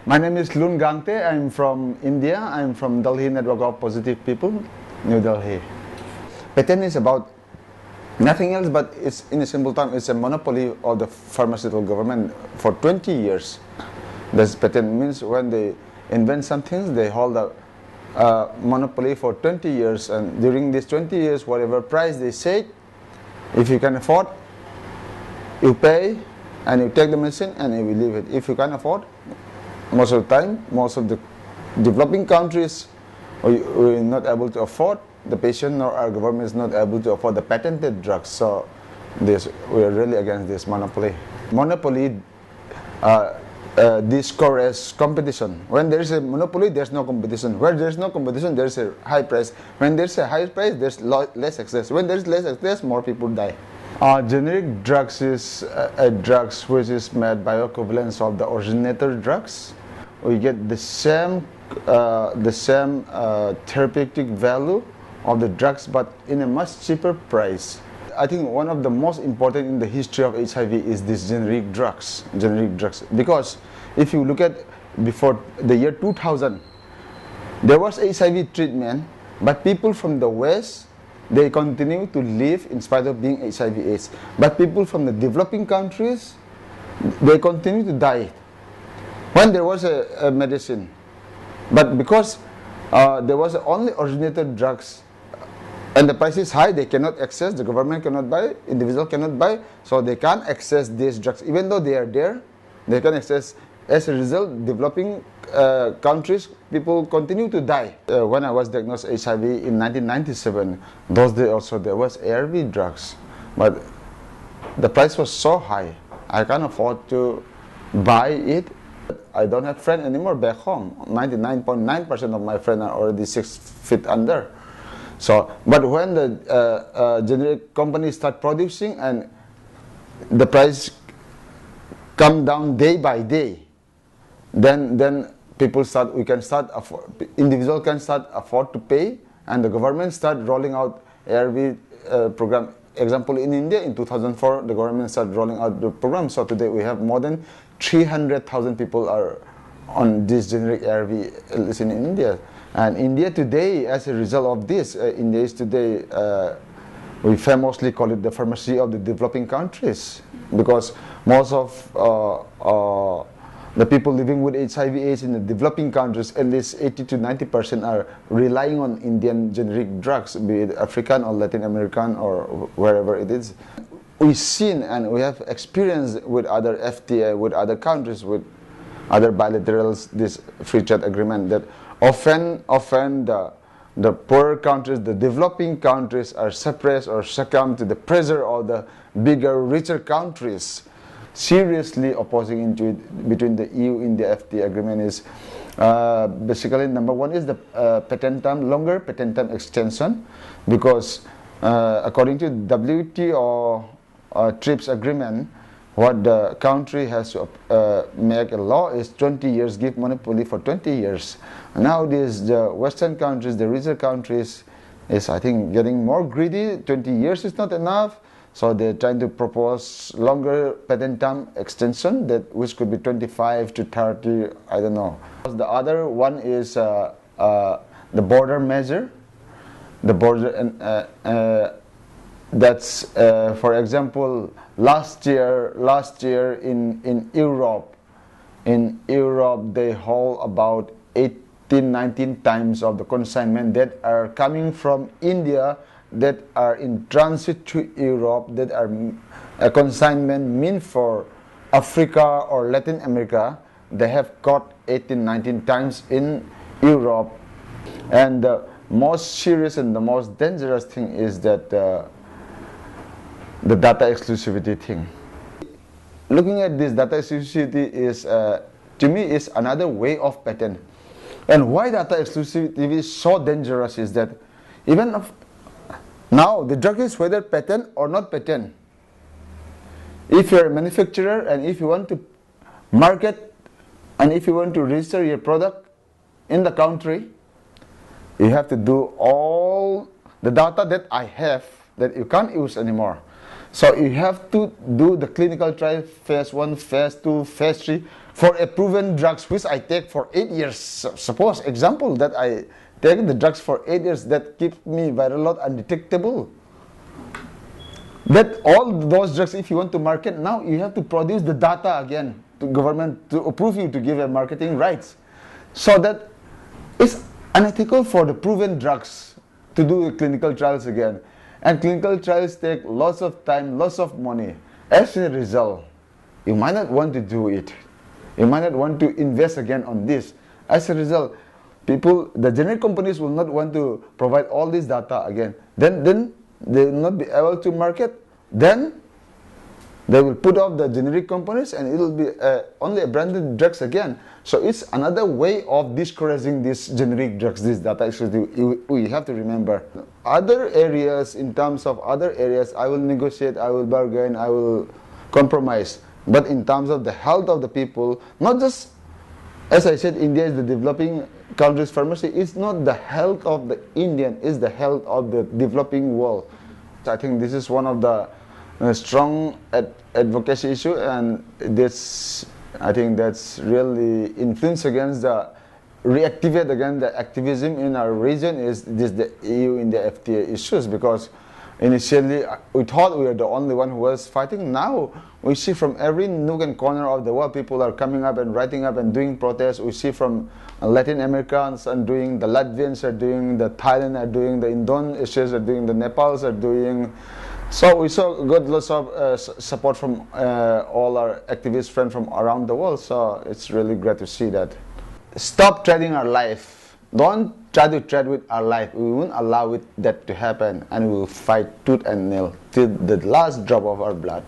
My name is Loon Gangte. I'm from India. I'm from Delhi Network of Positive People, New Delhi. Patent is about nothing else, but it's, in a simple term, it's a monopoly of the pharmaceutical government for 20 years. This patent means when they invent something, they hold a monopoly for 20 years, and during these 20 years, whatever price they say, if you can afford, you pay, and you take the medicine, and you will leave it. If you can't afford, most of the time, most of the developing countries are not able to afford, the patient nor our government is not able to afford the patented drugs. So we are really against this monopoly. Monopoly discourages competition. When there is a monopoly, there's no competition. Where there's no competition, there's a high price. When there's a high price, there's less access. When there's less access, more people die. Generic drugs is a drugs which is made bioequivalence of the originator drugs. We get the same therapeutic value of the drugs, but in a much cheaper price. I think one of the most important in the history of HIV is these generic drugs. Because if you look at before the year 2000, there was HIV treatment, but people from the West, they continue to live in spite of being HIV/AIDS. But people from the developing countries, they continue to die when there was a medicine. But because there was only originated drugs and the price is high, they cannot access, the government cannot buy, individual cannot buy, so they can't access these drugs. Even though they are there, they can access. As a result, developing countries, people continue to die. When I was diagnosed HIV in 1997, those days also there was ARV drugs, but the price was so high, I can't afford to buy it. I don't have friends anymore back home. 99.9% of my friends are already 6 feet under. So, but when the generic companies start producing and the price come down day by day, then people start, individual can start afford to pay, and the government start rolling out ARV program. Example, in India in 2004, the government started rolling out the program. So today we have more than 300,000 people are on this generic ARV in India. And India today, as a result of this, India is today, we famously call it the pharmacy of the developing countries, because most of the people living with HIV/AIDS in the developing countries, at least 80 to 90% are relying on Indian generic drugs, be it African or Latin American or wherever it is. We've seen and we have experienced with other FTA, with other countries, with other bilaterals, this free trade agreement, that often the poorer countries, the developing countries are suppressed or succumb to the pressure of the bigger, richer countries. Seriously opposing into it between the EU in the FTA agreement is basically number one is the patent term, longer patent term extension, because according to WTO TRIPS agreement, what the country has to make a law is 20 years, give monopoly for 20 years. Nowadays, the Western countries, the richer countries, is I think getting more greedy. 20 years is not enough, so they're trying to propose longer patent term extension, that which could be 25 to 30, I don't know. The other one is the border measure. The border, and that's for example, last year in Europe they hold about 18-19 times of the consignment that are coming from India, that are in transit to Europe, that are a consignment meant for Africa or Latin America. They have caught 18-19 times in Europe. And the most serious and the most dangerous thing is that the data exclusivity thing. Looking at this data exclusivity is, to me, is another way of patent. And why data exclusivity is so dangerous is that even now the drug is whether patent or not patent. If you're a manufacturer and if you want to market and if you want to register your product in the country, you have to do all the data that I have that you can't use anymore. So you have to do the clinical trial, phase 1, phase 2, phase 3, for a proven drugs which I take for 8 years. Suppose example that I take the drugs for 8 years that keep me viral load undetectable. That all those drugs, if you want to market now, you have to produce the data again to government to approve you to give a marketing rights. So that it's unethical for the proven drugs to do clinical trials again. And clinical trials take lots of time, lots of money. As a result, you might not want to do it. You might not want to invest again on this. As a result, the generic companies will not want to provide all this data again. Then they will not be able to market. Then they will put off the generic companies and it will be only a branded drugs again. So it's another way of discouraging these generic drugs, this data actually we have to remember. Other areas, in terms of other areas, I will negotiate, I will bargain, I will compromise. But in terms of the health of the people, not just, as I said, India is the developing country's pharmacy, it's not the health of the Indian, it's the health of the developing world. So I think this is one of the strong advocacy issue, and this, I think that's really influence against the, reactivate against the activism in our region is this the EU in the FTA issues, because initially we thought we were the only one who was fighting. Now we see from every nook and corner of the world people are coming up and writing up and doing protests. We see from Latin Americans and doing, the Latvians are doing, the Thailand are doing, the Indonesians are doing, the Nepals are doing. So we saw got lots of support from all our activist friends from around the world. So it's really great to see that. Stop trading our life. Don't try to trade with our life. We won't allow that to happen, and we will fight tooth and nail till the last drop of our blood.